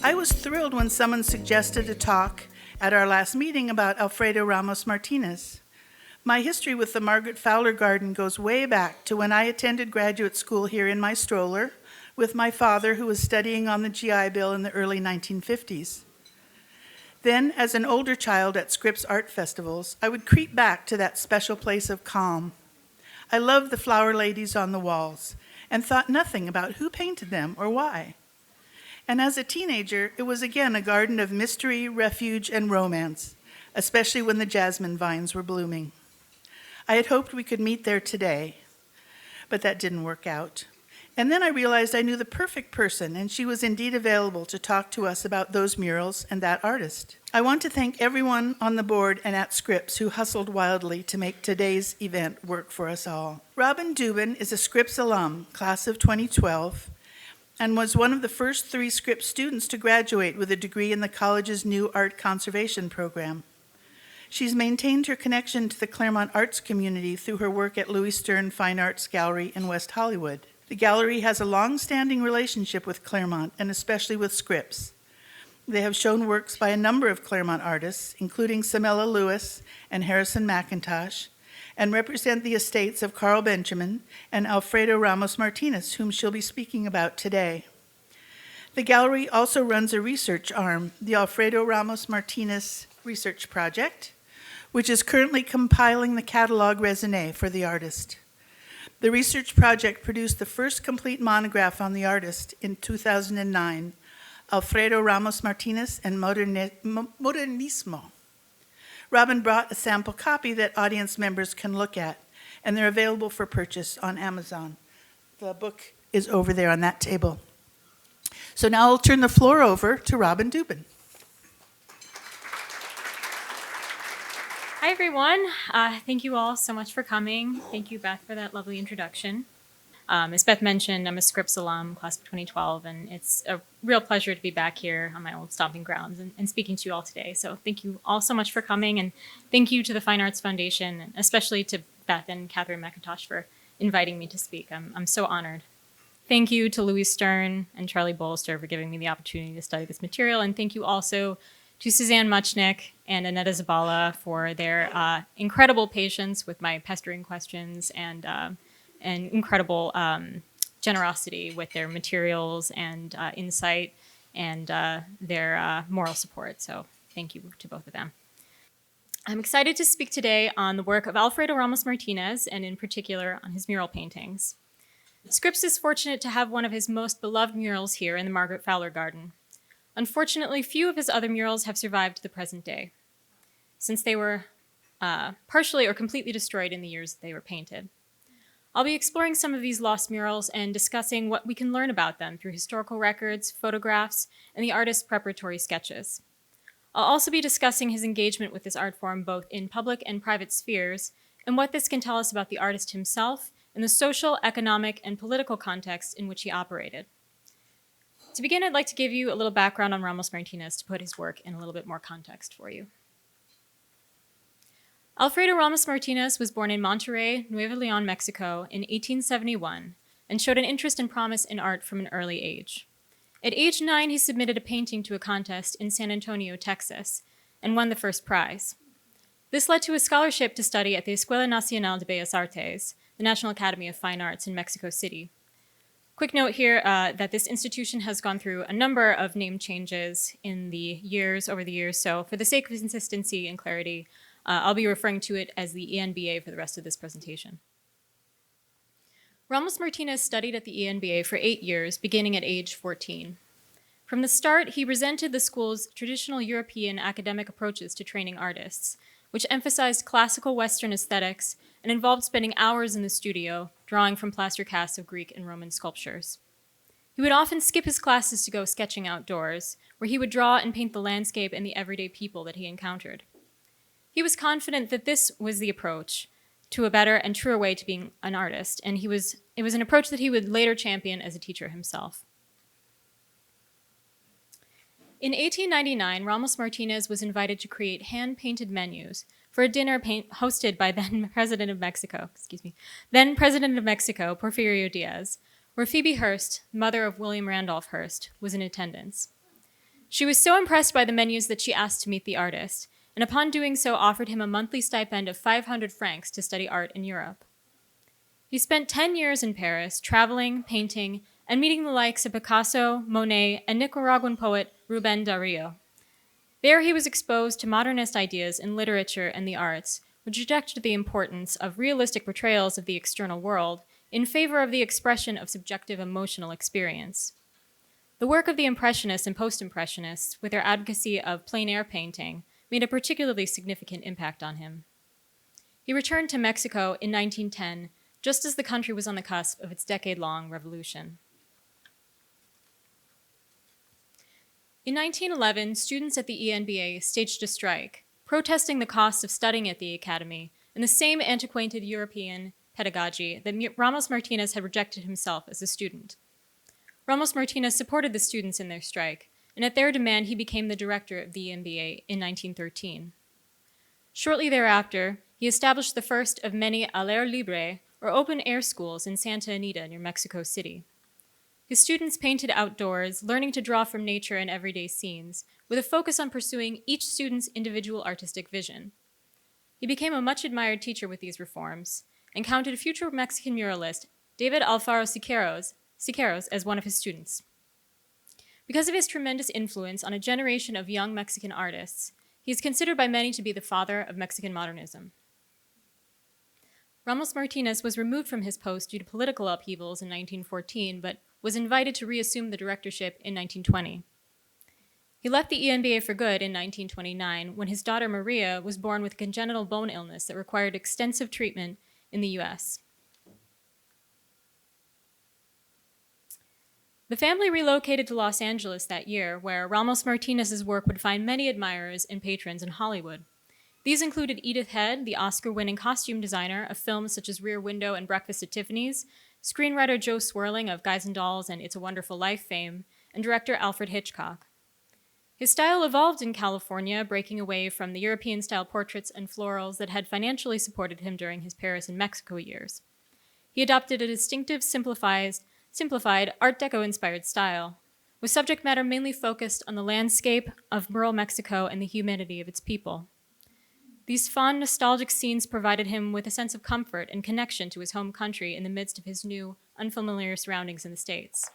I was thrilled when someone suggested a talk at our last meeting about Alfredo Ramos Martinez. My history with the Margaret Fowler Garden goes way back to when I attended graduate school here in my stroller with my father, who was studying on the GI Bill in the early 1950s. Then, as an older child at Scripps art festivals, I would creep back to that special place of calm. I loved the flower ladies on the walls and thought nothing about who painted them or why. And as a teenager, it was again a garden of mystery, refuge, and romance, especially when the jasmine vines were blooming. I had hoped we could meet there today, but that didn't work out. And then I realized I knew the perfect person, and she was indeed available to talk to us about those murals and that artist. I want to thank everyone on the board and at Scripps who hustled wildly to make today's event work for us all. Robin Dubin is a Scripps alum, class of 2012, and was one of the first 3 Scripps students to graduate with a degree in the college's new art conservation program. She's maintained her connection to the Claremont arts community through her work at Louis Stern Fine Arts Gallery in West Hollywood. The gallery has a long-standing relationship with Claremont, and especially with Scripps. They have shown works by a number of Claremont artists, including Samela Lewis and Harrison McIntosh, and represent the estates of Carl Benjamin and Alfredo Ramos Martinez, whom she'll be speaking about today. The gallery also runs a research arm, the Alfredo Ramos Martinez Research Project, which is currently compiling the catalog raisonné for the artist. The research project produced the first complete monograph on the artist in 2009, Alfredo Ramos Martinez and Modernismo. Robin brought a sample copy that audience members can look at, and they're available for purchase on Amazon. The book is over there on that table. So now I'll turn the floor over to Robin Dubin. Hi, everyone. Thank you all so much for coming. Thank you, Beth, for that lovely introduction. As Beth mentioned, I'm a Scripps alum, class of 2012, and it's a real pleasure to be back here on my old stomping grounds and speaking to you all today. So thank you all so much for coming, and thank you to the Fine Arts Foundation, and especially to Beth and Catherine McIntosh for inviting me to speak. I'm so honored. Thank you to Louis Stern and Charlie Bolster for giving me the opportunity to study this material, and thank you also to Suzanne Muchnick and Annetta Zabala for their incredible patience with my pestering questions and incredible generosity with their materials and insight and their moral support. So thank you to both of them. I'm excited to speak today on the work of Alfredo Ramos Martinez, and in particular on his mural paintings. Scripps is fortunate to have one of his most beloved murals here in the Margaret Fowler Garden. Unfortunately, few of his other murals have survived to the present day, since they were partially or completely destroyed in the years that they were painted. I'll be exploring some of these lost murals and discussing what we can learn about them through historical records, photographs, and the artist's preparatory sketches. I'll also be discussing his engagement with this art form both in public and private spheres, and what this can tell us about the artist himself and the social, economic, and political context in which he operated. To begin, I'd like to give you a little background on Ramos Martinez to put his work in a little bit more context for you. Alfredo Ramos Martinez was born in Monterrey, Nuevo León, Mexico in 1871 and showed an interest and promise in art from an early age. At age 9, he submitted a painting to a contest in San Antonio, Texas, and won the first prize. This led to a scholarship to study at the Escuela Nacional de Bellas Artes, the National Academy of Fine Arts in Mexico City. Quick note here that this institution has gone through a number of name changes over the years, so for the sake of consistency and clarity, I'll be referring to it as the ENBA for the rest of this presentation. Ramos Martinez studied at the ENBA for 8 years, beginning at age 14. From the start, he resented the school's traditional European academic approaches to training artists, which emphasized classical Western aesthetics and involved spending hours in the studio, drawing from plaster casts of Greek and Roman sculptures. He would often skip his classes to go sketching outdoors, where he would draw and paint the landscape and the everyday people that he encountered. He was confident that this was the approach to a better and truer way to being an artist, and it was an approach that he would later champion as a teacher himself. In 1899, Ramos Martinez was invited to create hand-painted menus for a dinner hosted by then President of Mexico, Porfirio Diaz, where Phoebe Hearst, mother of William Randolph Hearst, was in attendance. She was so impressed by the menus that she asked to meet the artist, and upon doing so offered him a monthly stipend of 500 francs to study art in Europe. He spent 10 years in Paris, traveling, painting, and meeting the likes of Picasso, Monet, and Nicaraguan poet Rubén Darío. There he was exposed to modernist ideas in literature and the arts, which rejected the importance of realistic portrayals of the external world in favor of the expression of subjective emotional experience. The work of the Impressionists and Post-Impressionists, with their advocacy of plein-air painting, made a particularly significant impact on him. He returned to Mexico in 1910, just as the country was on the cusp of its decade-long revolution. In 1911, students at the ENBA staged a strike, protesting the cost of studying at the academy and the same antiquated European pedagogy that Ramos Martinez had rejected himself as a student. Ramos Martinez supported the students in their strike, and at their demand, he became the director of the ENBA in 1913. Shortly thereafter, he established the first of many al aire libre, or open-air schools in Santa Anita near Mexico City. His students painted outdoors, learning to draw from nature and everyday scenes, with a focus on pursuing each student's individual artistic vision. He became a much-admired teacher with these reforms, and counted future Mexican muralist David Alfaro Siqueiros as one of his students. Because of his tremendous influence on a generation of young Mexican artists, he is considered by many to be the father of Mexican modernism. Ramos Martinez was removed from his post due to political upheavals in 1914, but was invited to reassume the directorship in 1920. He left the ENBA for good in 1929 when his daughter Maria was born with a congenital bone illness that required extensive treatment in the US. The family relocated to Los Angeles that year, where Ramos Martinez's work would find many admirers and patrons in Hollywood. These included Edith Head, the Oscar-winning costume designer of films such as Rear Window and Breakfast at Tiffany's, screenwriter Joe Swerling of Guys and Dolls and It's a Wonderful Life fame, and director Alfred Hitchcock. His style evolved in California, breaking away from the European-style portraits and florals that had financially supported him during his Paris and Mexico years. He adopted a distinctive, simplified Art Deco-inspired style, with subject matter mainly focused on the landscape of rural Mexico and the humanity of its people. These fond, nostalgic scenes provided him with a sense of comfort and connection to his home country in the midst of his new, unfamiliar surroundings in the States.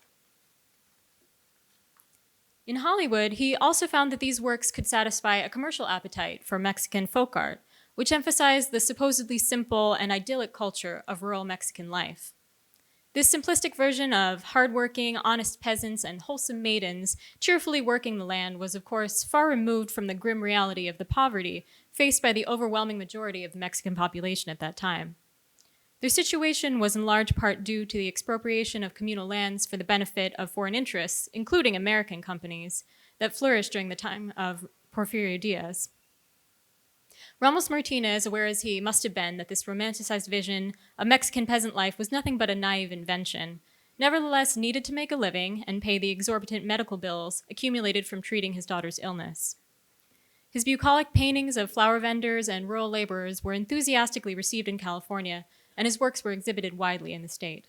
In Hollywood, he also found that these works could satisfy a commercial appetite for Mexican folk art, which emphasized the supposedly simple and idyllic culture of rural Mexican life. This simplistic version of hardworking, honest peasants and wholesome maidens cheerfully working the land was, of course, far removed from the grim reality of the poverty faced by the overwhelming majority of the Mexican population at that time. Their situation was in large part due to the expropriation of communal lands for the benefit of foreign interests, including American companies, that flourished during the time of Porfirio Diaz. Ramos Martinez, aware as he must have been that this romanticized vision of Mexican peasant life was nothing but a naive invention, nevertheless needed to make a living and pay the exorbitant medical bills accumulated from treating his daughter's illness. His bucolic paintings of flower vendors and rural laborers were enthusiastically received in California, and his works were exhibited widely in the state.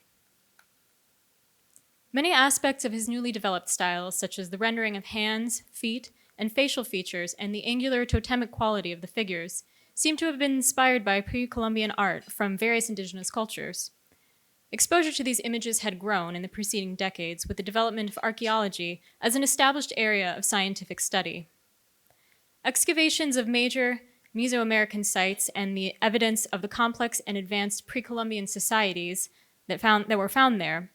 Many aspects of his newly developed styles, such as the rendering of hands, feet, and facial features, and the angular totemic quality of the figures, seem to have been inspired by pre-Columbian art from various indigenous cultures. Exposure to these images had grown in the preceding decades with the development of archaeology as an established area of scientific study. Excavations of major Mesoamerican sites and the evidence of the complex and advanced pre-Columbian societies that were found there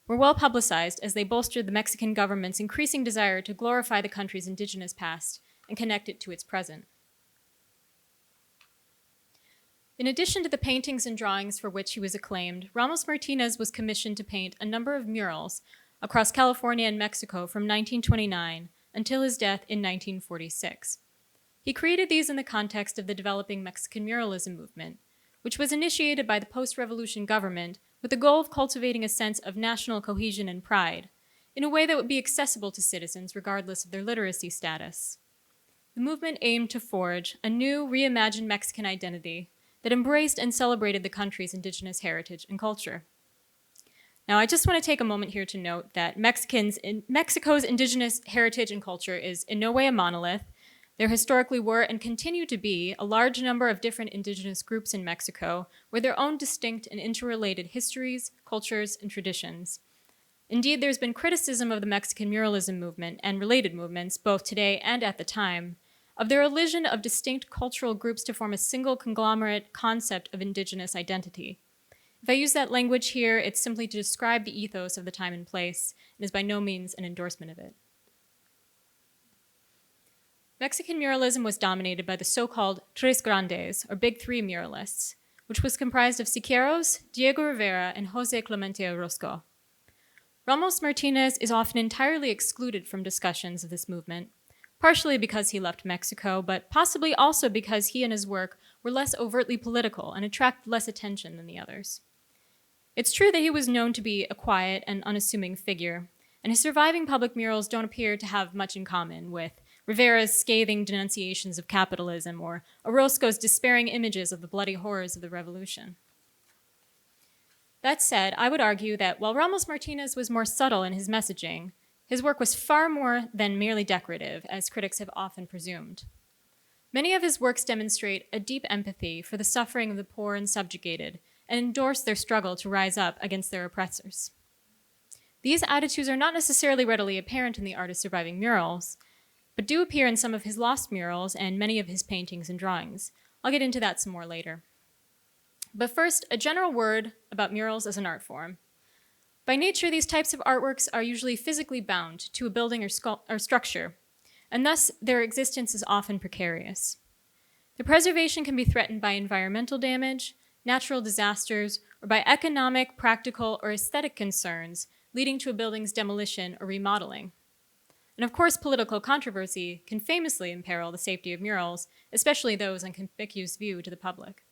were well publicized as they bolstered the Mexican government's increasing desire to glorify the country's indigenous past and connect it to its present. In addition to the paintings and drawings for which he was acclaimed, Ramos Martinez was commissioned to paint a number of murals across California and Mexico from 1929 until his death in 1946. He created these in the context of the developing Mexican muralism movement, which was initiated by the post-revolution government with the goal of cultivating a sense of national cohesion and pride, in a way that would be accessible to citizens regardless of their literacy status. The movement aimed to forge a new, reimagined Mexican identity that embraced and celebrated the country's indigenous heritage and culture. Now, I just want to take a moment here to note that Mexico's indigenous heritage and culture is in no way a monolith. There historically were and continue to be a large number of different indigenous groups in Mexico with their own distinct and interrelated histories, cultures, and traditions. Indeed, there's been criticism of the Mexican muralism movement and related movements, both today and at the time, of their elision of distinct cultural groups to form a single conglomerate concept of indigenous identity. If I use that language here, it's simply to describe the ethos of the time and place, and is by no means an endorsement of it. Mexican muralism was dominated by the so-called Tres Grandes, or Big Three muralists, which was comprised of Siqueiros, Diego Rivera, and José Clemente Orozco. Ramos Martinez is often entirely excluded from discussions of this movement, partially because he left Mexico, but possibly also because he and his work were less overtly political and attracted less attention than the others. It's true that he was known to be a quiet and unassuming figure, and his surviving public murals don't appear to have much in common with Rivera's scathing denunciations of capitalism or Orozco's despairing images of the bloody horrors of the revolution. That said, I would argue that while Ramos Martinez was more subtle in his messaging, his work was far more than merely decorative, as critics have often presumed. Many of his works demonstrate a deep empathy for the suffering of the poor and subjugated, and endorse their struggle to rise up against their oppressors. These attitudes are not necessarily readily apparent in the artist's surviving murals, but do appear in some of his lost murals and many of his paintings and drawings. I'll get into that some more later. But first, a general word about murals as an art form. By nature, these types of artworks are usually physically bound to a building or structure, and thus their existence is often precarious. The preservation can be threatened by environmental damage, natural disasters, or by economic, practical, or aesthetic concerns leading to a building's demolition or remodeling. And of course, political controversy can famously imperil the safety of murals, especially those in conspicuous view to the public.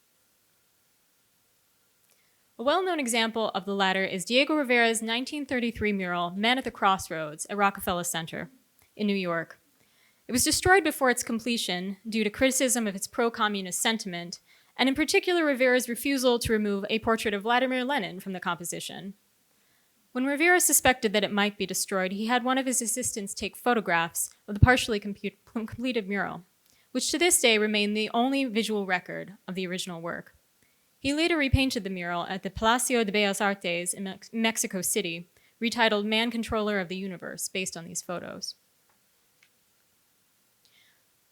A well-known example of the latter is Diego Rivera's 1933 mural, Man at the Crossroads, at Rockefeller Center in New York. It was destroyed before its completion due to criticism of its pro-communist sentiment, and in particular Rivera's refusal to remove a portrait of Vladimir Lenin from the composition. When Rivera suspected that it might be destroyed, he had one of his assistants take photographs of the partially completed mural, which to this day remain the only visual record of the original work. He later repainted the mural at the Palacio de Bellas Artes in Mexico City, retitled Man Controller of the Universe, based on these photos.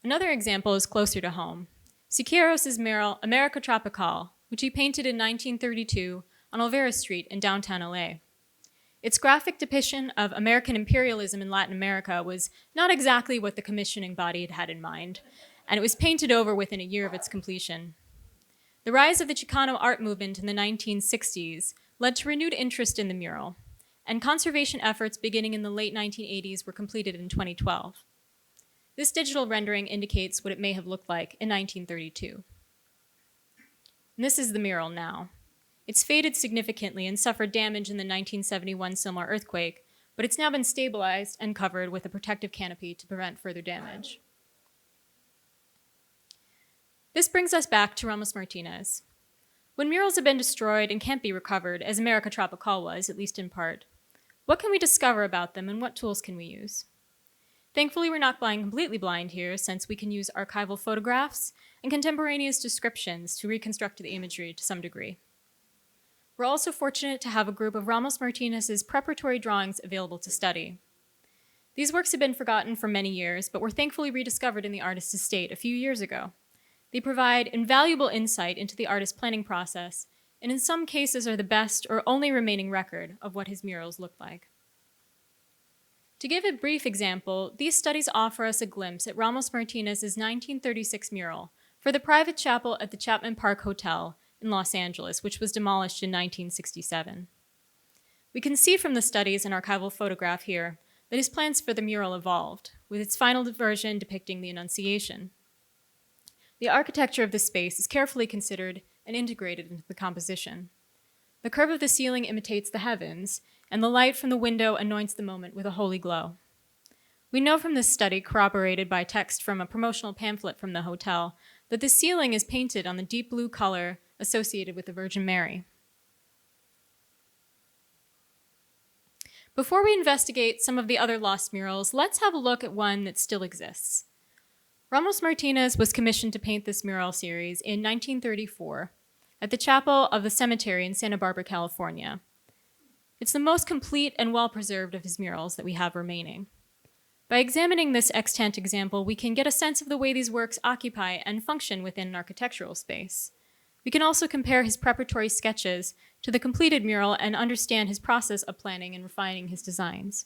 Another example is closer to home. Siqueiros' mural, America Tropical, which he painted in 1932 on Olvera Street in downtown LA. Its graphic depiction of American imperialism in Latin America was not exactly what the commissioning body had had in mind, and it was painted over within a year of its completion. The rise of the Chicano art movement in the 1960s led to renewed interest in the mural, and conservation efforts beginning in the late 1980s were completed in 2012. This digital rendering indicates what it may have looked like in 1932. And this is the mural now. It's faded significantly and suffered damage in the 1971 Sylmar earthquake, but it's now been stabilized and covered with a protective canopy to prevent further damage. This brings us back to Ramos Martinez. When murals have been destroyed and can't be recovered, as America Tropical was, at least in part, what can we discover about them and what tools can we use? Thankfully, we're not completely blind here, since we can use archival photographs and contemporaneous descriptions to reconstruct the imagery to some degree. We're also fortunate to have a group of Ramos Martinez's preparatory drawings available to study. These works have been forgotten for many years, but were thankfully rediscovered in the artist's estate a few years ago. They provide invaluable insight into the artist's planning process, and in some cases are the best or only remaining record of what his murals looked like. To give a brief example, these studies offer us a glimpse at Ramos Martinez's 1936 mural for the private chapel at the Chapman Park Hotel in Los Angeles, which was demolished in 1967. We can see from the studies and archival photograph here that his plans for the mural evolved, with its final version depicting the Annunciation. The architecture of the space is carefully considered and integrated into the composition. The curve of the ceiling imitates the heavens, and the light from the window anoints the moment with a holy glow. We know from this study, corroborated by text from a promotional pamphlet from the hotel, that the ceiling is painted on the deep blue color associated with the Virgin Mary. Before we investigate some of the other lost murals, let's have a look at one that still exists. Ramos Martinez was commissioned to paint this mural series in 1934 at the Chapel of the Cemetery in Santa Barbara, California. It's the most complete and well-preserved of his murals that we have remaining. By examining this extant example, we can get a sense of the way these works occupy and function within an architectural space. We can also compare his preparatory sketches to the completed mural and understand his process of planning and refining his designs.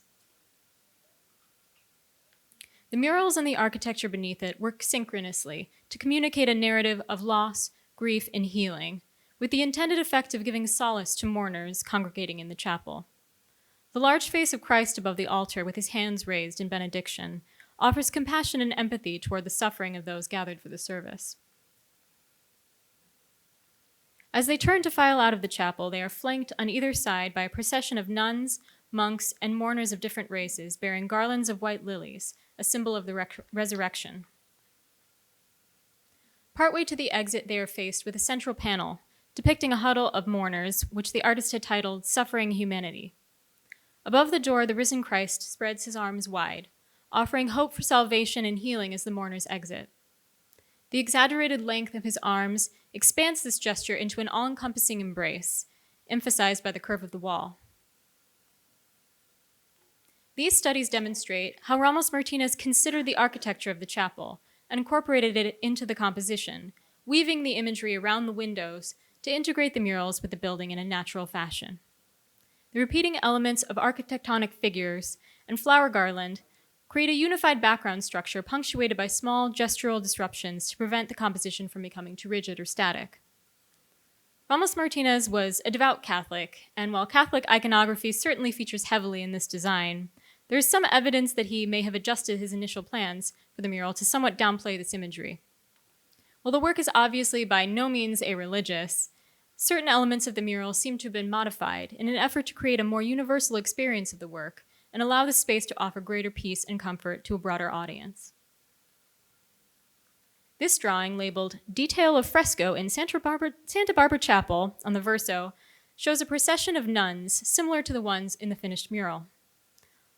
The murals and the architecture beneath it work synchronously to communicate a narrative of loss, grief, and healing, with the intended effect of giving solace to mourners congregating in the chapel. The large face of Christ above the altar with his hands raised in benediction offers compassion and empathy toward the suffering of those gathered for the service. As they turn to file out of the chapel, they are flanked on either side by a procession of nuns, monks, and mourners of different races bearing garlands of white lilies, a symbol of the resurrection. Partway to the exit, they are faced with a central panel depicting a huddle of mourners, which the artist had titled Suffering Humanity. Above the door, the risen Christ spreads his arms wide, offering hope for salvation and healing as the mourners exit. The exaggerated length of his arms expands this gesture into an all-encompassing embrace, emphasized by the curve of the wall. These studies demonstrate how Ramos Martinez considered the architecture of the chapel and incorporated it into the composition, weaving the imagery around the windows to integrate the murals with the building in a natural fashion. The repeating elements of architectonic figures and flower garland create a unified background structure punctuated by small gestural disruptions to prevent the composition from becoming too rigid or static. Ramos Martinez was a devout Catholic, and while Catholic iconography certainly features heavily in this design, there is some evidence that he may have adjusted his initial plans for the mural to somewhat downplay this imagery. While the work is obviously by no means irreligious, certain elements of the mural seem to have been modified in an effort to create a more universal experience of the work and allow the space to offer greater peace and comfort to a broader audience. This drawing, labeled Detail of Fresco in Santa Barbara Chapel on the verso, shows a procession of nuns similar to the ones in the finished mural.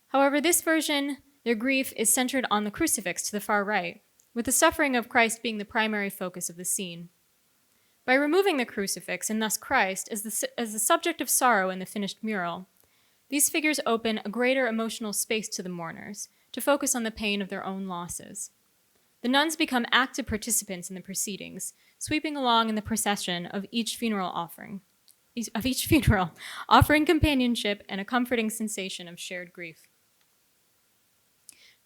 However, this version, their grief is centered on the crucifix to the far right, with the suffering of Christ being the primary focus of the scene. By removing the crucifix, and thus Christ, as the subject of sorrow in the finished mural, these figures open a greater emotional space to the mourners to focus on the pain of their own losses. The nuns become active participants in the proceedings, sweeping along in the procession of each funeral, offering companionship and a comforting sensation of shared grief.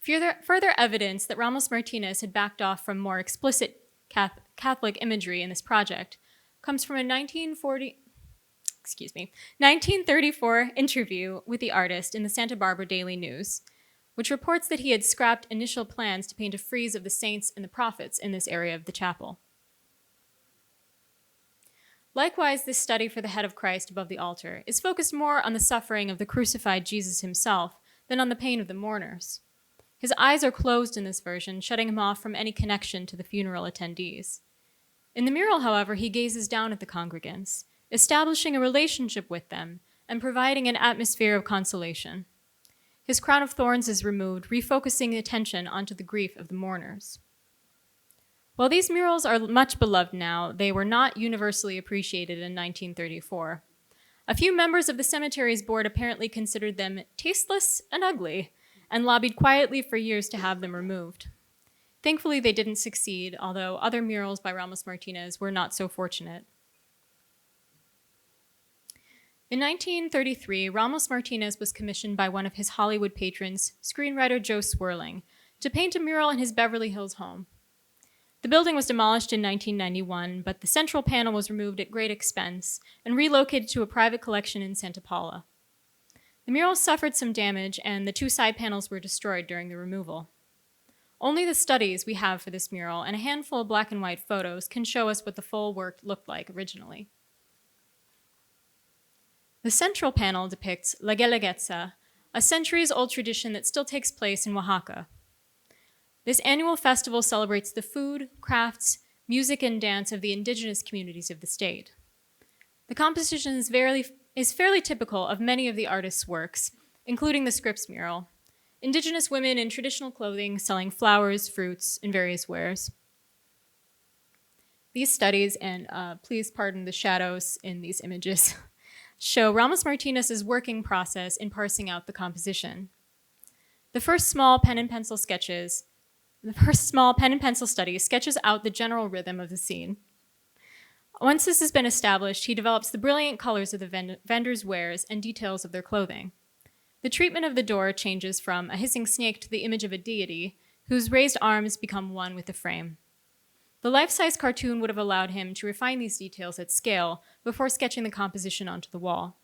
Further evidence that Ramos Martinez had backed off from more explicit Catholic imagery in this project comes from a 1934 interview with the artist in the Santa Barbara Daily News, which reports that he had scrapped initial plans to paint a frieze of the saints and the prophets in this area of the chapel. Likewise, this study for the head of Christ above the altar is focused more on the suffering of the crucified Jesus himself than on the pain of the mourners. His eyes are closed in this version, shutting him off from any connection to the funeral attendees. In the mural, however, he gazes down at the congregants, establishing a relationship with them and providing an atmosphere of consolation. His crown of thorns is removed, refocusing attention onto the grief of the mourners. While these murals are much beloved now, they were not universally appreciated in 1934. A few members of the cemetery's board apparently considered them tasteless and ugly, and lobbied quietly for years to have them removed. Thankfully, they didn't succeed, although other murals by Ramos Martinez were not so fortunate. In 1933, Ramos Martinez was commissioned by one of his Hollywood patrons, screenwriter Joe Swerling, to paint a mural in his Beverly Hills home. The building was demolished in 1991, but the central panel was removed at great expense and relocated to a private collection in Santa Paula. The mural suffered some damage, and the two side panels were destroyed during the removal. Only the studies we have for this mural and a handful of black and white photos can show us what the full work looked like originally. The central panel depicts La Guelaguetza, a centuries-old tradition that still takes place in Oaxaca. This annual festival celebrates the food, crafts, music, and dance of the indigenous communities of the state. The composition is fairly typical of many of the artist's works, including the Scripps mural, Indigenous women in traditional clothing selling flowers, fruits, and various wares. These studies, and please pardon the shadows in these images, show Ramos Martinez's working process in parsing out the composition. The first small pen and pencil study sketches out the general rhythm of the scene. Once this has been established, he develops the brilliant colors of the vendors' wares and details of their clothing. The treatment of the door changes from a hissing snake to the image of a deity, whose raised arms become one with the frame. The life-size cartoon would have allowed him to refine these details at scale before sketching the composition onto the wall.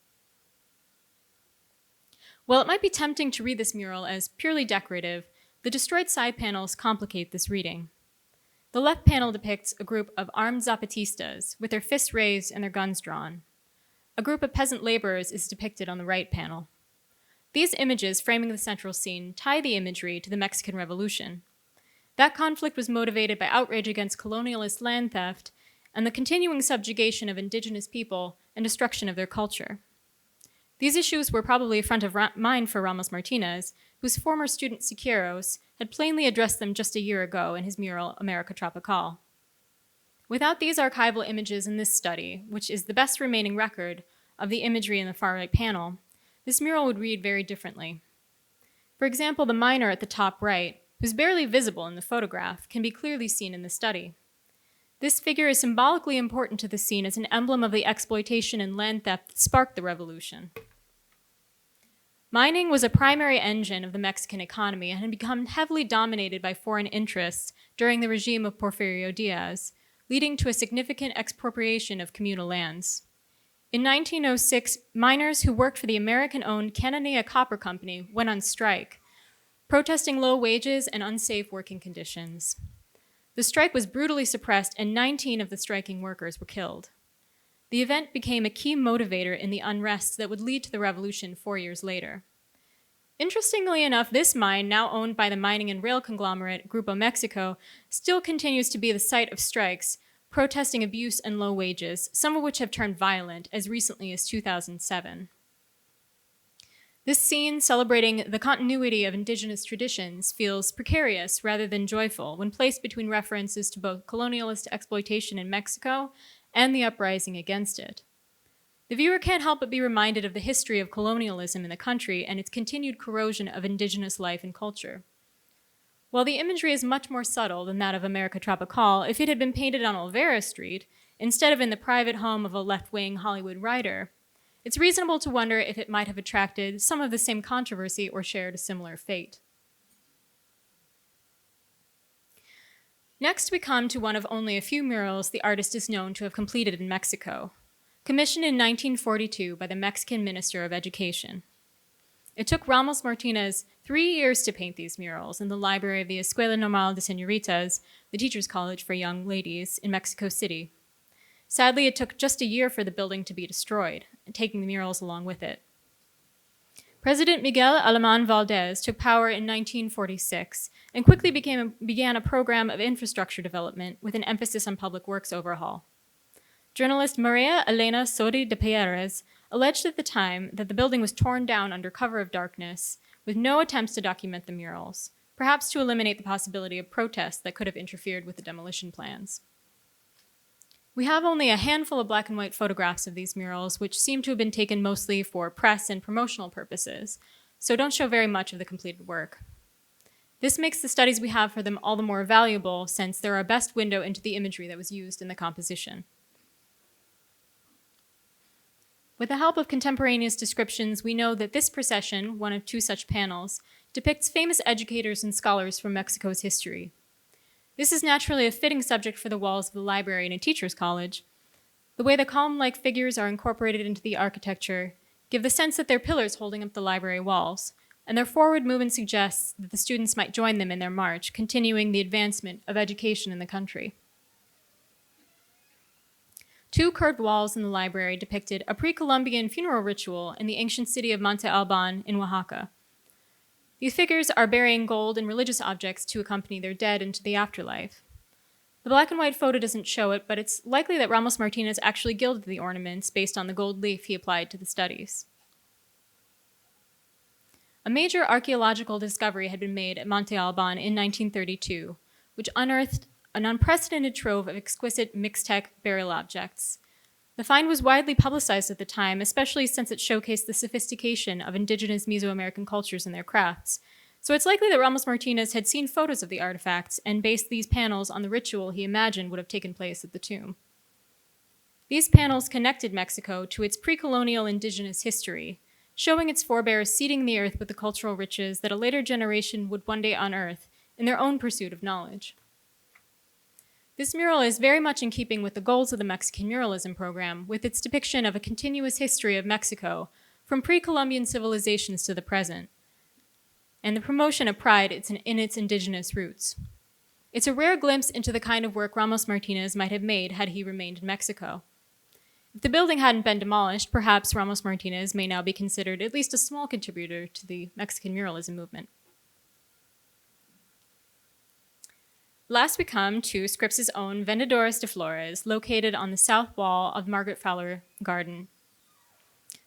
While it might be tempting to read this mural as purely decorative, the destroyed side panels complicate this reading. The left panel depicts a group of armed Zapatistas with their fists raised and their guns drawn. A group of peasant laborers is depicted on the right panel. These images framing the central scene tie the imagery to the Mexican Revolution. That conflict was motivated by outrage against colonialist land theft and the continuing subjugation of indigenous people and destruction of their culture. These issues were probably front of mind for Ramos Martinez, whose former student Siqueiros had plainly addressed them just a year ago in his mural America Tropical. Without these archival images in this study, which is the best remaining record of the imagery in the far right panel, this mural would read very differently. For example, the miner at the top right, who's barely visible in the photograph, can be clearly seen in the study. This figure is symbolically important to the scene as an emblem of the exploitation and land theft that sparked the revolution. Mining was a primary engine of the Mexican economy and had become heavily dominated by foreign interests during the regime of Porfirio Diaz, leading to a significant expropriation of communal lands. In 1906, miners who worked for the American-owned Cananea Copper Company went on strike, protesting low wages and unsafe working conditions. The strike was brutally suppressed and 19 of the striking workers were killed. The event became a key motivator in the unrest that would lead to the revolution 4 years later. Interestingly enough, this mine, now owned by the mining and rail conglomerate Grupo Mexico, still continues to be the site of strikes, protesting abuse and low wages, some of which have turned violent as recently as 2007. This scene, celebrating the continuity of indigenous traditions, feels precarious rather than joyful when placed between references to both colonialist exploitation in Mexico and the uprising against it. The viewer can't help but be reminded of the history of colonialism in the country and its continued corrosion of indigenous life and culture. While the imagery is much more subtle than that of America Tropical, if it had been painted on Olvera Street, instead of in the private home of a left-wing Hollywood writer, it's reasonable to wonder if it might have attracted some of the same controversy or shared a similar fate. Next, we come to one of only a few murals the artist is known to have completed in Mexico, commissioned in 1942 by the Mexican Minister of Education. It took Ramos Martinez 3 years to paint these murals in the library of the Escuela Normal de Señoritas, the Teachers' College for Young Ladies, in Mexico City. Sadly, it took just a year for the building to be destroyed, taking the murals along with it. President Miguel Alemán Valdez took power in 1946 and quickly began a program of infrastructure development with an emphasis on public works overhaul. Journalist Maria Elena Sodi de Pierres alleged at the time that the building was torn down under cover of darkness, with no attempts to document the murals, perhaps to eliminate the possibility of protests that could have interfered with the demolition plans. We have only a handful of black and white photographs of these murals, which seem to have been taken mostly for press and promotional purposes, so don't show very much of the completed work. This makes the studies we have for them all the more valuable, since they're our best window into the imagery that was used in the composition. With the help of contemporaneous descriptions, we know that this procession, one of two such panels, depicts famous educators and scholars from Mexico's history. This is naturally a fitting subject for the walls of the library in a teacher's college. The way the column-like figures are incorporated into the architecture give the sense that they're pillars holding up the library walls, and their forward movement suggests that the students might join them in their march, continuing the advancement of education in the country. Two curved walls in the library depicted a pre-Columbian funeral ritual in the ancient city of Monte Alban in Oaxaca. These figures are burying gold and religious objects to accompany their dead into the afterlife. The black and white photo doesn't show it, but it's likely that Ramos Martinez actually gilded the ornaments based on the gold leaf he applied to the studies. A major archaeological discovery had been made at Monte Alban in 1932, which unearthed an unprecedented trove of exquisite Mixtec burial objects. The find was widely publicized at the time, especially since it showcased the sophistication of indigenous Mesoamerican cultures and their crafts. So it's likely that Ramos Martinez had seen photos of the artifacts and based these panels on the ritual he imagined would have taken place at the tomb. These panels connected Mexico to its pre-colonial indigenous history, showing its forebears seeding the earth with the cultural riches that a later generation would one day unearth in their own pursuit of knowledge. This mural is very much in keeping with the goals of the Mexican muralism program, with its depiction of a continuous history of Mexico from pre-Columbian civilizations to the present, and the promotion of pride in its indigenous roots. It's a rare glimpse into the kind of work Ramos Martinez might have made had he remained in Mexico. If the building hadn't been demolished, perhaps Ramos Martinez may now be considered at least a small contributor to the Mexican muralism movement. Last we come to Scripps' own Vendedoras de Flores, located on the south wall of Margaret Fowler Garden.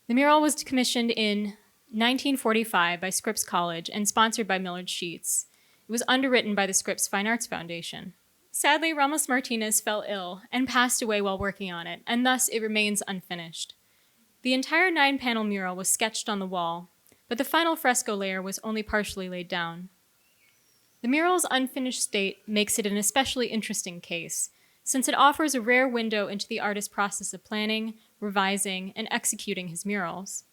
The mural was commissioned in 1945 by Scripps College and sponsored by Millard Sheets. It was underwritten by the Scripps Fine Arts Foundation. Sadly, Ramos Martinez fell ill and passed away while working on it, and thus it remains unfinished. The entire 9-panel mural was sketched on the wall, but the final fresco layer was only partially laid down. The mural's unfinished state makes it an especially interesting case, since it offers a rare window into the artist's process of planning, revising, and executing his murals.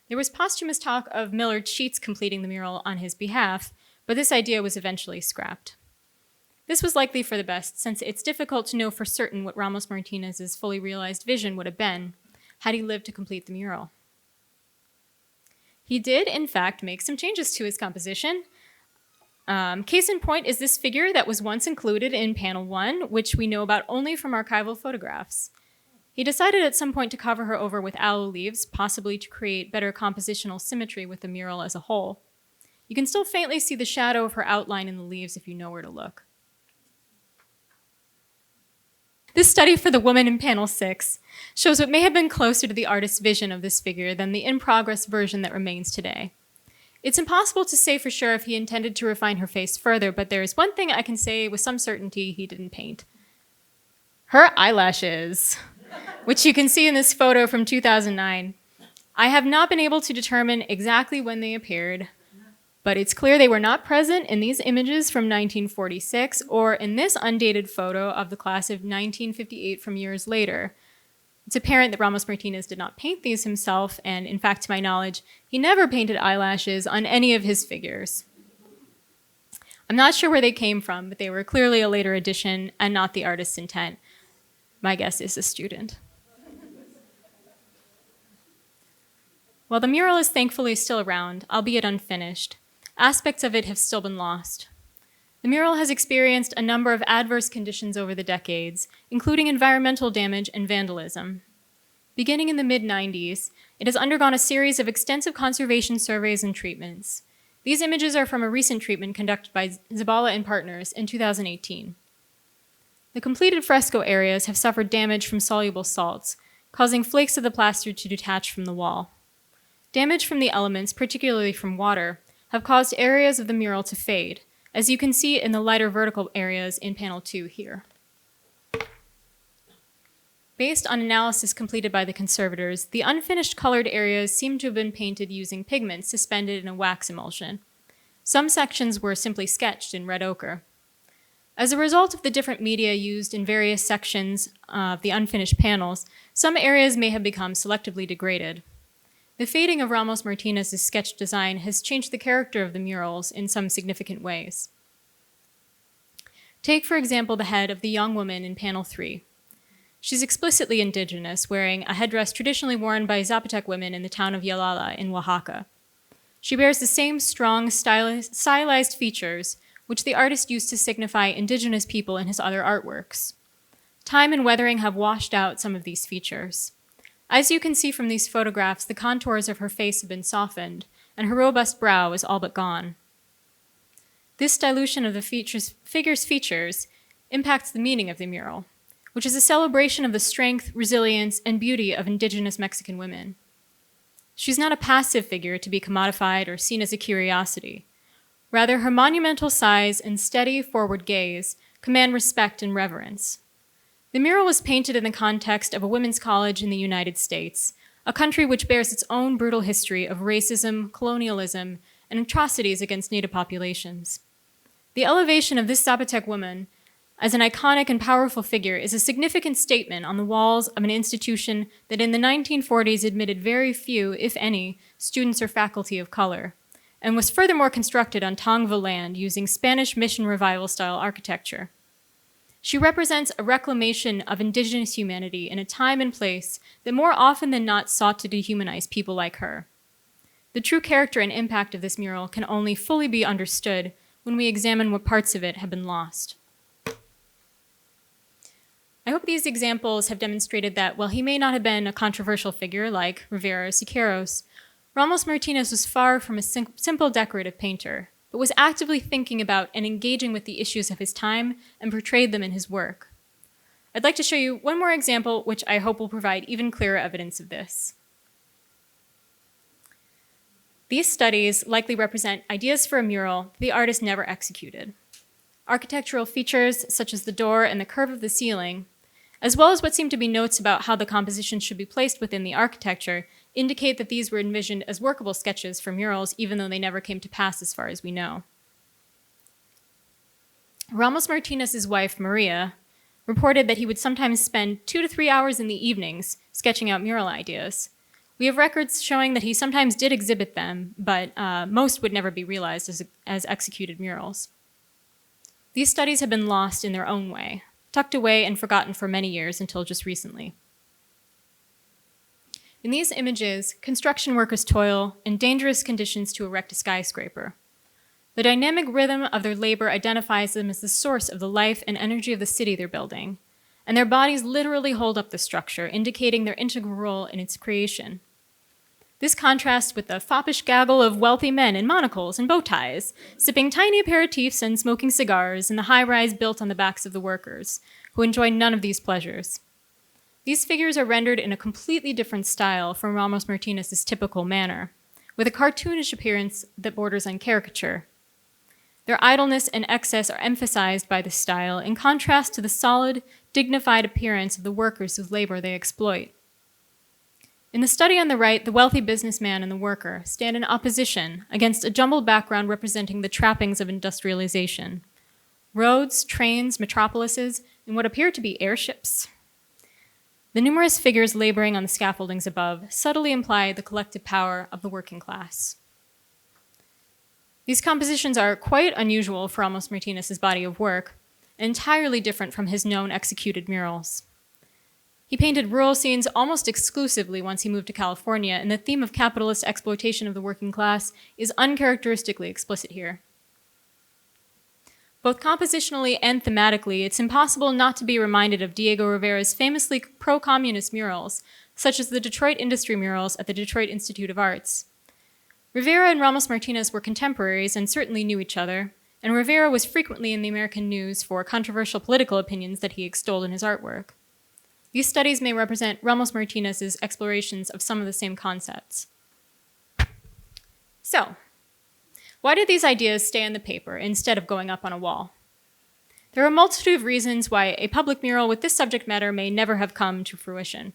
There was posthumous talk of Millard Sheets completing the mural on his behalf, but this idea was eventually scrapped. This was likely for the best, since it's difficult to know for certain what Ramos Martinez's fully realized vision would have been had he lived to complete the mural. He did, in fact, make some changes to his composition. Case in point is this figure that was once included in panel 1, which we know about only from archival photographs. He decided at some point to cover her over with aloe leaves, possibly to create better compositional symmetry with the mural as a whole. You can still faintly see the shadow of her outline in the leaves if you know where to look. This study for the woman in panel 6 shows what may have been closer to the artist's vision of this figure than the in-progress version that remains today. It's impossible to say for sure if he intended to refine her face further, but there is one thing I can say with some certainty he didn't paint. Her eyelashes, which you can see in this photo from 2009. I have not been able to determine exactly when they appeared, but it's clear they were not present in these images from 1946 or in this undated photo of the class of 1958 from years later. It's apparent that Ramos Martinez did not paint these himself, and in fact, to my knowledge, he never painted eyelashes on any of his figures. I'm not sure where they came from, but they were clearly a later addition and not the artist's intent. My guess is a student. While the mural is thankfully still around, albeit unfinished, aspects of it have still been lost. The mural has experienced a number of adverse conditions over the decades, including environmental damage and vandalism. Beginning in the mid-90s, it has undergone a series of extensive conservation surveys and treatments. These images are from a recent treatment conducted by Zabala and Partners in 2018. The completed fresco areas have suffered damage from soluble salts, causing flakes of the plaster to detach from the wall. Damage from the elements, particularly from water, have caused areas of the mural to fade, as you can see in the lighter vertical areas in panel 2 here. Based on analysis completed by the conservators, the unfinished colored areas seem to have been painted using pigments suspended in a wax emulsion. Some sections were simply sketched in red ochre. As a result of the different media used in various sections of the unfinished panels, some areas may have become selectively degraded. The fading of Ramos Martinez's sketch design has changed the character of the murals in some significant ways. Take, for example, the head of the young woman in panel 3. She's explicitly indigenous, wearing a headdress traditionally worn by Zapotec women in the town of Yalala in Oaxaca. She bears the same strong, stylized features which the artist used to signify indigenous people in his other artworks. Time and weathering have washed out some of these features. As you can see from these photographs, the contours of her face have been softened, and her robust brow is all but gone. This dilution of the figure's features impacts the meaning of the mural, which is a celebration of the strength, resilience, and beauty of indigenous Mexican women. She's not a passive figure to be commodified or seen as a curiosity. Rather, her monumental size and steady forward gaze command respect and reverence. The mural was painted in the context of a women's college in the United States, a country which bears its own brutal history of racism, colonialism, and atrocities against Native populations. The elevation of this Zapotec woman as an iconic and powerful figure is a significant statement on the walls of an institution that in the 1940s admitted very few, if any, students or faculty of color, and was furthermore constructed on Tongva land using Spanish mission revival-style architecture. She represents a reclamation of indigenous humanity in a time and place that more often than not sought to dehumanize people like her. The true character and impact of this mural can only fully be understood when we examine what parts of it have been lost. I hope these examples have demonstrated that while he may not have been a controversial figure like Rivera or Siqueiros, Ramos Martinez was far from a simple decorative painter, but was actively thinking about and engaging with the issues of his time and portrayed them in his work. I'd like to show you one more example which I hope will provide even clearer evidence of this. These studies likely represent ideas for a mural the artist never executed. Architectural features such as the door and the curve of the ceiling, as well as what seem to be notes about how the composition should be placed within the architecture, indicate that these were envisioned as workable sketches for murals, even though they never came to pass as far as we know. Ramos Martinez's wife, Maria, reported that he would sometimes spend 2 to 3 hours in the evenings sketching out mural ideas. We have records showing that he sometimes did exhibit them, but most would never be realized as executed murals. These studies have been lost in their own way, tucked away and forgotten for many years until just recently. In these images, construction workers toil in dangerous conditions to erect a skyscraper. The dynamic rhythm of their labor identifies them as the source of the life and energy of the city they're building, and their bodies literally hold up the structure, indicating their integral role in its creation. This contrasts with the foppish gaggle of wealthy men in monocles and bow ties, sipping tiny aperitifs and smoking cigars in the high-rise built on the backs of the workers, who enjoy none of these pleasures. These figures are rendered in a completely different style from Ramos Martinez's typical manner, with a cartoonish appearance that borders on caricature. Their idleness and excess are emphasized by this style in contrast to the solid, dignified appearance of the workers whose labor they exploit. In the study on the right, the wealthy businessman and the worker stand in opposition against a jumbled background representing the trappings of industrialization: roads, trains, metropolises, and what appear to be airships. The numerous figures laboring on the scaffoldings above subtly imply the collective power of the working class. These compositions are quite unusual for Ramos Martinez's body of work, and entirely different from his known executed murals. He painted rural scenes almost exclusively once he moved to California, and the theme of capitalist exploitation of the working class is uncharacteristically explicit here. Both compositionally and thematically, it's impossible not to be reminded of Diego Rivera's famously pro-communist murals, such as the Detroit Industry murals at the Detroit Institute of Arts. Rivera and Ramos Martinez were contemporaries and certainly knew each other, and Rivera was frequently in the American news for controversial political opinions that he extolled in his artwork. These studies may represent Ramos Martinez's explorations of some of the same concepts. So, why did these ideas stay on the paper instead of going up on a wall? There are a multitude of reasons why a public mural with this subject matter may never have come to fruition.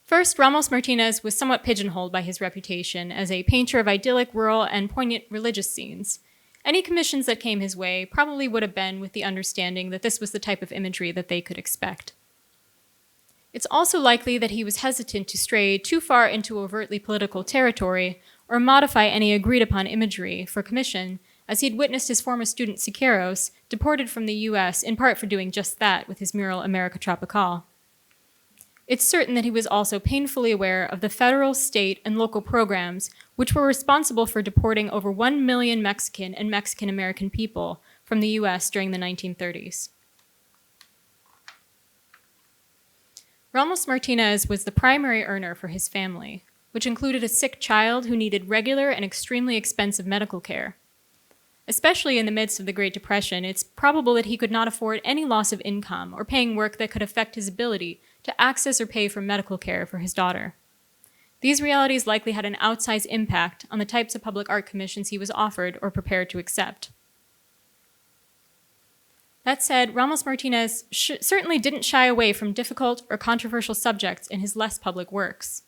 First, Ramos Martinez was somewhat pigeonholed by his reputation as a painter of idyllic, rural, and poignant religious scenes. Any commissions that came his way probably would have been with the understanding that this was the type of imagery that they could expect. It's also likely that he was hesitant to stray too far into overtly political territory or modify any agreed-upon imagery for commission, as he'd witnessed his former student Siqueiros deported from the US in part for doing just that with his mural America Tropical. It's certain that he was also painfully aware of the federal, state, and local programs which were responsible for deporting over 1 million Mexican and Mexican-American people from the US during the 1930s. Ramos Martinez was the primary earner for his family, which included a sick child who needed regular and extremely expensive medical care. Especially in the midst of the Great Depression, it's probable that he could not afford any loss of income or paying work that could affect his ability to access or pay for medical care for his daughter. These realities likely had an outsized impact on the types of public art commissions he was offered or prepared to accept. That said, Ramos Martinez certainly didn't shy away from difficult or controversial subjects in his less public works.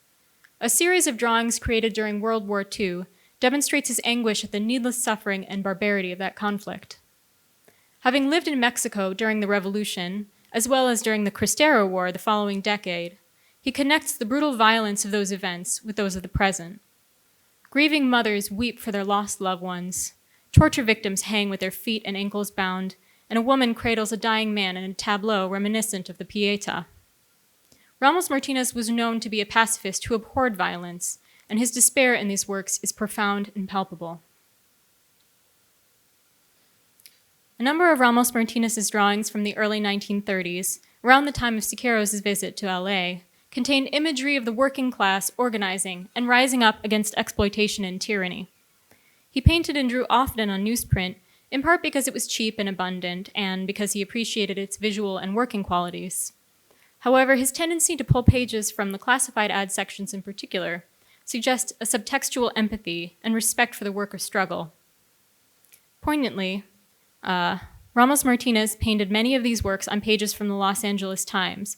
A series of drawings created during World War II demonstrates his anguish at the needless suffering and barbarity of that conflict. Having lived in Mexico during the Revolution, as well as during the Cristero War the following decade, he connects the brutal violence of those events with those of the present. Grieving mothers weep for their lost loved ones, torture victims hang with their feet and ankles bound, and a woman cradles a dying man in a tableau reminiscent of the Pieta. Ramos Martinez was known to be a pacifist who abhorred violence, and his despair in these works is profound and palpable. A number of Ramos Martinez's drawings from the early 1930s, around the time of Siqueiros' visit to LA, contain imagery of the working class organizing and rising up against exploitation and tyranny. He painted and drew often on newsprint, in part because it was cheap and abundant, and because he appreciated its visual and working qualities. However, his tendency to pull pages from the classified ad sections in particular suggests a subtextual empathy and respect for the worker struggle. Poignantly, Ramos Martinez painted many of these works on pages from the Los Angeles Times,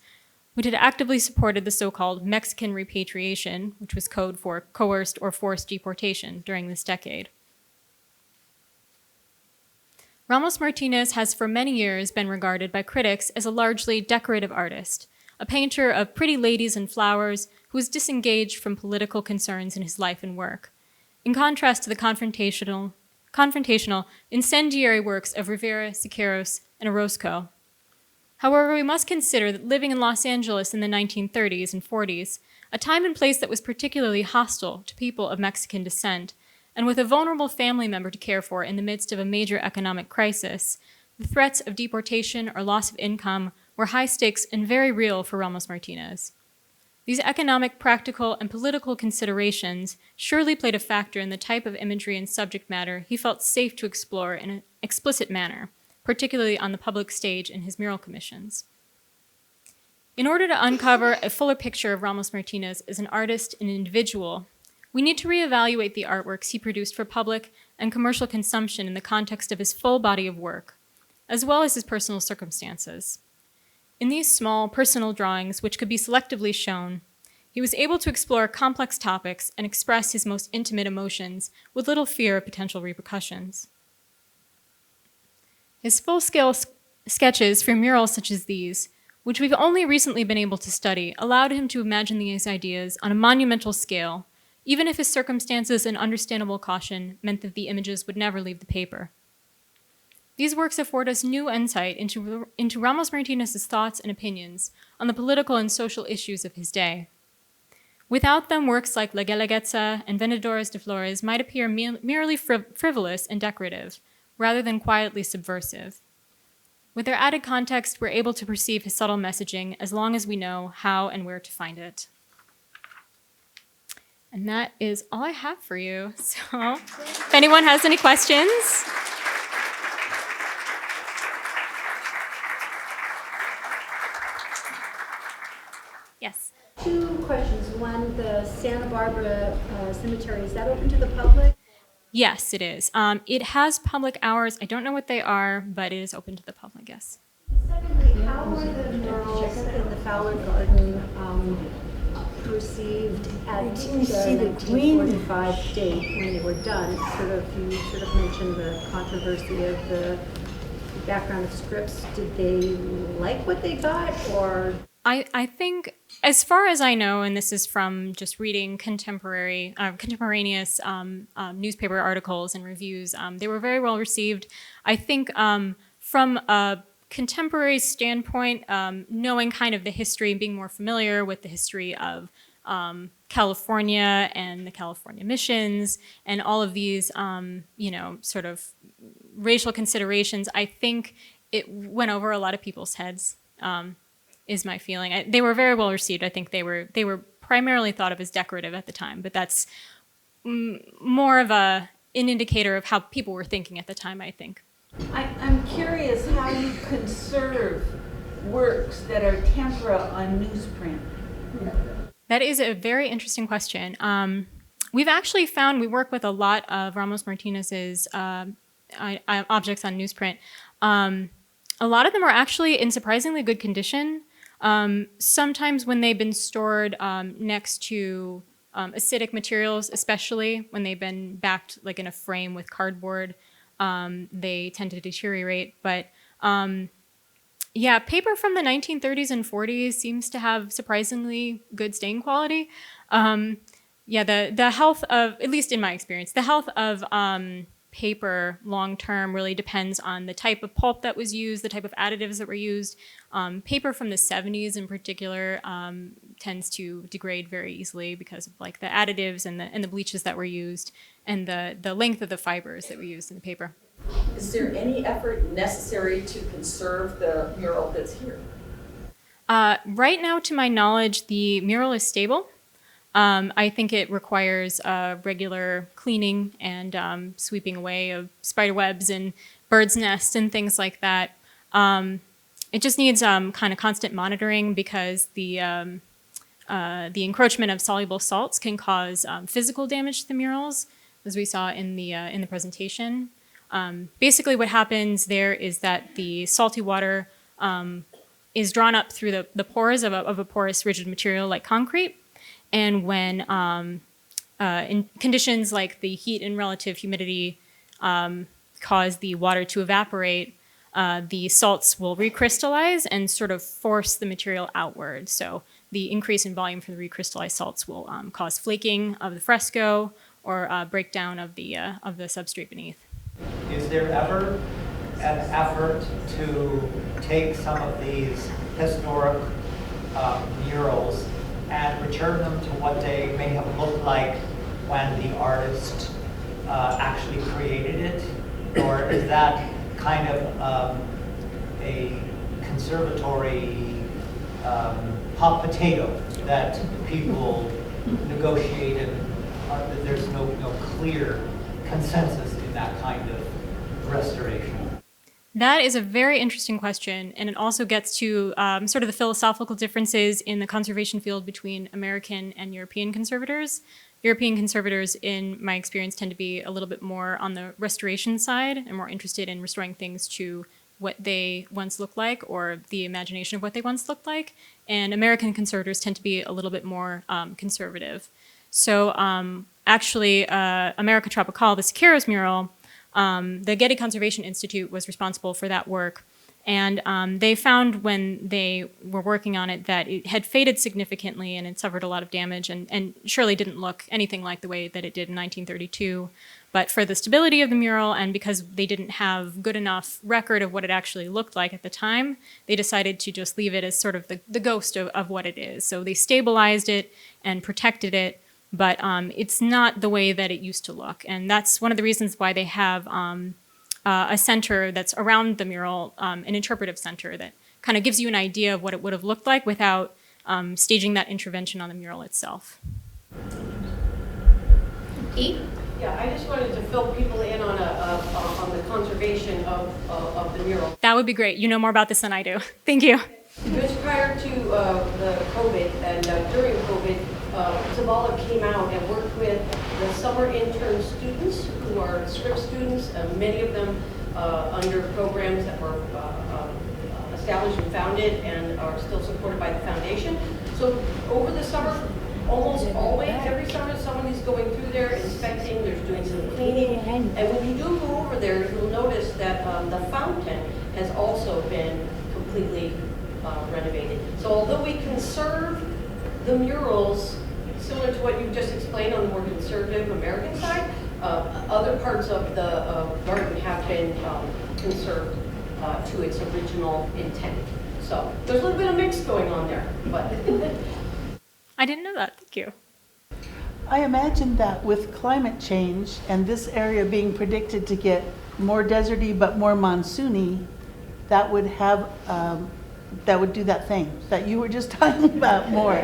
which had actively supported the so-called Mexican repatriation, which was code for coerced or forced deportation during this decade. Ramos Martinez has for many years been regarded by critics as a largely decorative artist, a painter of pretty ladies and flowers who was disengaged from political concerns in his life and work, in contrast to the confrontational, incendiary works of Rivera, Siqueiros, and Orozco. However, we must consider that living in Los Angeles in the 1930s and 40s, a time and place that was particularly hostile to people of Mexican descent, and with a vulnerable family member to care for in the midst of a major economic crisis, the threats of deportation or loss of income were high stakes and very real for Ramos Martinez. These economic, practical, and political considerations surely played a factor in the type of imagery and subject matter he felt safe to explore in an explicit manner, particularly on the public stage in his mural commissions. In order to uncover a fuller picture of Ramos Martinez as an artist and individual, we need to reevaluate the artworks he produced for public and commercial consumption in the context of his full body of work, as well as his personal circumstances. In these small, personal drawings, which could be selectively shown, he was able to explore complex topics and express his most intimate emotions with little fear of potential repercussions. His full-scale sketches for murals such as these, which we've only recently been able to study, allowed him to imagine these ideas on a monumental scale, even if his circumstances and understandable caution meant that the images would never leave the paper. These works afford us new insight into Ramos Martinez's thoughts and opinions on the political and social issues of his day. Without them, works like La Guelaguetza and Vendedoras de Flores might appear merely frivolous and decorative, rather than quietly subversive. With their added context, we're able to perceive his subtle messaging as long as we know how and where to find it. And that is all I have for you. So if anyone has any questions. Yes. Two questions. One, the Santa Barbara Cemetery, is that open to the public? Yes, it is. It has public hours. I don't know what they are, but it is open to the public, yes. Secondly, how were the murals in the Fowler Garden received at the 1945 date when they were done? You sort of mentioned the controversy of the background of Scripps. Did they like what they got, or? I think, as far as I know, and this is from just reading contemporaneous newspaper articles and reviews, they were very well received. I think from a contemporary standpoint, knowing kind of the history and being more familiar with the history of California and the California missions and all of these, sort of racial considerations, I think it went over a lot of people's heads. Is my feeling. They were very well received. I think they were primarily thought of as decorative at the time, but that's more of an indicator of how people were thinking at the time, I think. I'm curious how you conserve works that are tempera on newsprint. That is a very interesting question. We've actually found, we work with a lot of Ramos Martinez's objects on newsprint. A lot of them are actually in surprisingly good condition. Sometimes when they've been stored next to acidic materials, especially when they've been backed like in a frame with cardboard, they tend to deteriorate. But yeah, paper from the 1930s and 40s seems to have surprisingly good stain quality. Yeah, the health of, at least in my experience, the health of paper long-term really depends on the type of pulp that was used, the type of additives that were used. Paper from the 70s in particular tends to degrade very easily because of like the additives and the bleaches that were used and the length of the fibers that were used in the paper. Is there any effort necessary to conserve the mural that's here? Right now, to my knowledge, the mural is stable. I think it requires regular cleaning and sweeping away of spider webs and birds' nests and things like that. It just needs kind of constant monitoring because the encroachment of soluble salts can cause physical damage to the murals, as we saw in the presentation. Basically, what happens there is that the salty water is drawn up through the pores of a porous, rigid material like concrete. And when in conditions like the heat and relative humidity cause the water to evaporate, the salts will recrystallize and sort of force the material outward. So the increase in volume from the recrystallized salts will cause flaking of the fresco or breakdown of the substrate beneath. Is there ever an effort to take some of these historic murals and return them to what they may have looked like when the artist actually created it? Or is that kind of a conservatory hot potato that people negotiate and there's no clear consensus in that kind of restoration? That is a very interesting question, and it also gets to sort of the philosophical differences in the conservation field between American and European conservators. European conservators, in my experience, tend to be a little bit more on the restoration side and more interested in restoring things to what they once looked like or the imagination of what they once looked like. And American conservators tend to be a little bit more conservative. So actually, America Tropical, the Siqueiros mural, the Getty Conservation Institute was responsible for that work. And they found when they were working on it that it had faded significantly and it suffered a lot of damage and surely didn't look anything like the way that it did in 1932. But for the stability of the mural and because they didn't have good enough record of what it actually looked like at the time, they decided to just leave it as sort of the ghost of what it is. So they stabilized it and protected it, but it's not the way that it used to look. And that's one of the reasons why they have a center that's around the mural, an interpretive center that kind of gives you an idea of what it would have looked like without staging that intervention on the mural itself. Pete? Yeah, I just wanted to fill people in on the conservation of the mural. That would be great. You know more about this than I do. Thank you. Just prior to the COVID and during COVID, Zavala came out and worked with the summer intern students who are Scripps students, many of them under programs that were established and founded and are still supported by the foundation. So over the summer, almost always, every summer, somebody's going through there, inspecting, there's doing some cleaning. And when you do go over there, you'll notice that the fountain has also been completely renovated. So although we conserve the murals, similar to what you just explained on the more conservative American side, other parts of the garden have been conserved to its original intent. So there's a little bit of mix going on there, but. I didn't know that. Thank you. I imagine that with climate change and this area being predicted to get more deserty but more monsoony, that would have that would do that thing that you were just talking about more,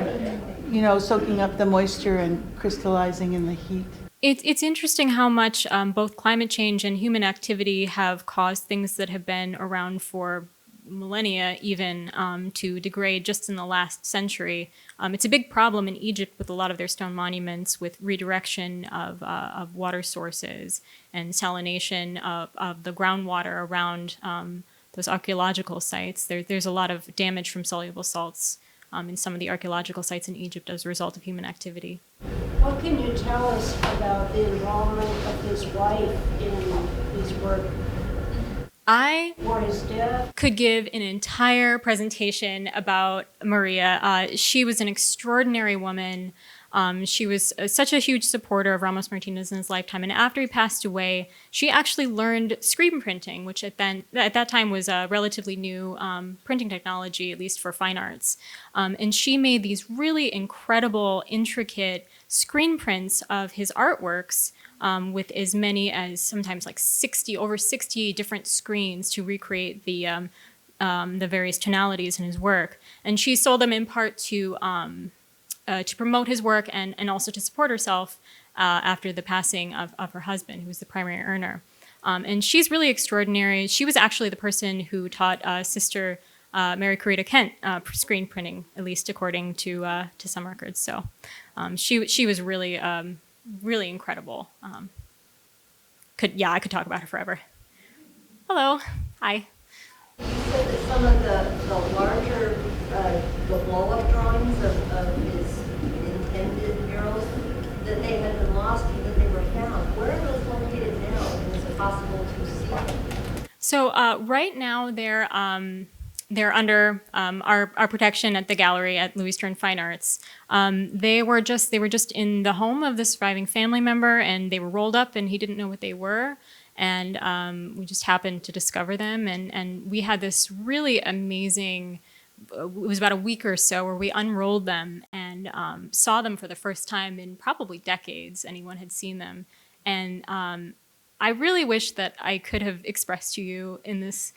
you know, soaking up the moisture and crystallizing in the heat. It's interesting how much both climate change and human activity have caused things that have been around for millennia even to degrade just in the last century. It's a big problem in Egypt with a lot of their stone monuments, with redirection of water sources and salination of the groundwater around those archaeological sites. There's a lot of damage from soluble salts in some of the archaeological sites in Egypt as a result of human activity. What can you tell us about the involvement of his wife in his work I or his death? could give an entire presentation about Maria. She was an extraordinary woman. She was such a huge supporter of Ramos Martinez in his lifetime. And after he passed away, she actually learned screen printing, which at that time was a relatively new printing technology, at least for fine arts. And she made these really incredible, intricate screen prints of his artworks with as many as sometimes like over 60 different screens to recreate the various tonalities in his work. And she sold them in part to promote his work and also to support herself after the passing of her husband, who was the primary earner. And she's really extraordinary. She was actually the person who taught Sister Mary Corita Kent screen printing, at least according to some records. So she was really, really incredible. I could talk about her forever. Hello. Hi. You said that some of the larger, the blow-up drawings of his intended murals, that they had been lost and then they were found. Where are those located now? And is it possible to see them? So right now they're under our protection at the gallery at Louis Stern Fine Arts. They were just in the home of the surviving family member, and they were rolled up, and he didn't know what they were. And we just happened to discover them, and we had this really amazing, it was about a week or so where we unrolled them and saw them for the first time in probably decades anyone had seen them. And I really wish that I could have expressed to you in this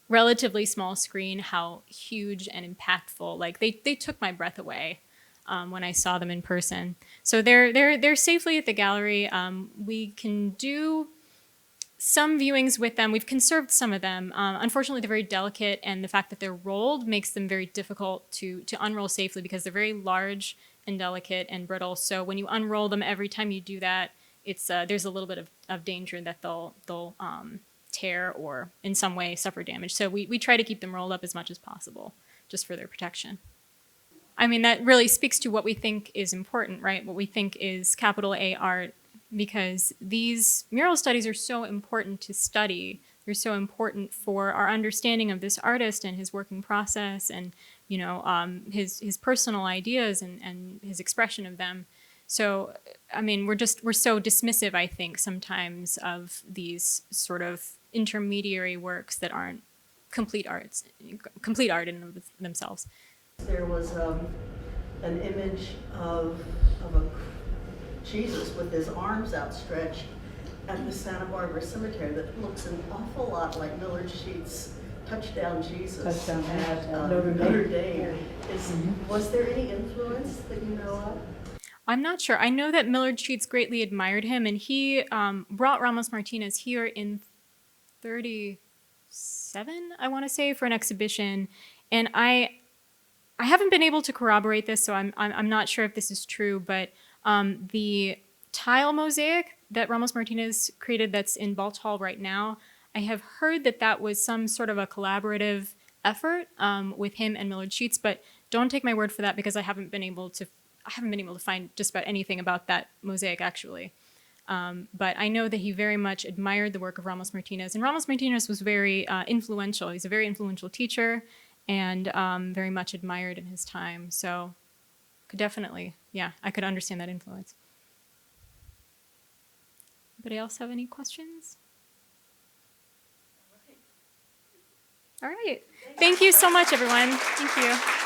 relatively small screen how huge and impactful, like they took my breath away when I saw them in person. So they're safely at the gallery. We can do some viewings with them. We've conserved some of them. Unfortunately, they're very delicate, and the fact that they're rolled makes them very difficult to unroll safely because they're very large and delicate and brittle. So when you unroll them, every time you do that, it's there's a little bit of danger that they'll tear or in some way suffer damage. So we try to keep them rolled up as much as possible just for their protection. I mean, that really speaks to what we think is important, right? What we think is capital A art, because these mural studies are so important to study. They're so important for our understanding of this artist and his working process and, you know, his personal ideas and his expression of them. So, I mean, we're so dismissive, I think, sometimes of these sort of intermediary works that aren't complete art in and of themselves. There was an image of a Jesus with his arms outstretched at the Santa Barbara Cemetery that looks an awful lot like Millard Sheets' Touchdown Jesus at Notre Dame. Was there any influence that you know of? I'm not sure. I know that Millard Sheets greatly admired him, and he brought Ramos Martinez here in 1937, I want to say, for an exhibition. And I haven't been able to corroborate this, so I'm not sure if this is true, but the tile mosaic that Ramos Martinez created that's in Balch Hall right now, I have heard that was some sort of a collaborative effort with him and Millard Sheets, but don't take my word for that because I haven't been able to find just about anything about that mosaic actually. But I know that he very much admired the work of Ramos Martinez, and Ramos Martinez was very influential. He's a very influential teacher and very much admired in his time. So definitely, yeah, I could understand that influence. Anybody else have any questions? All right. Thank you so much, everyone. Thank you.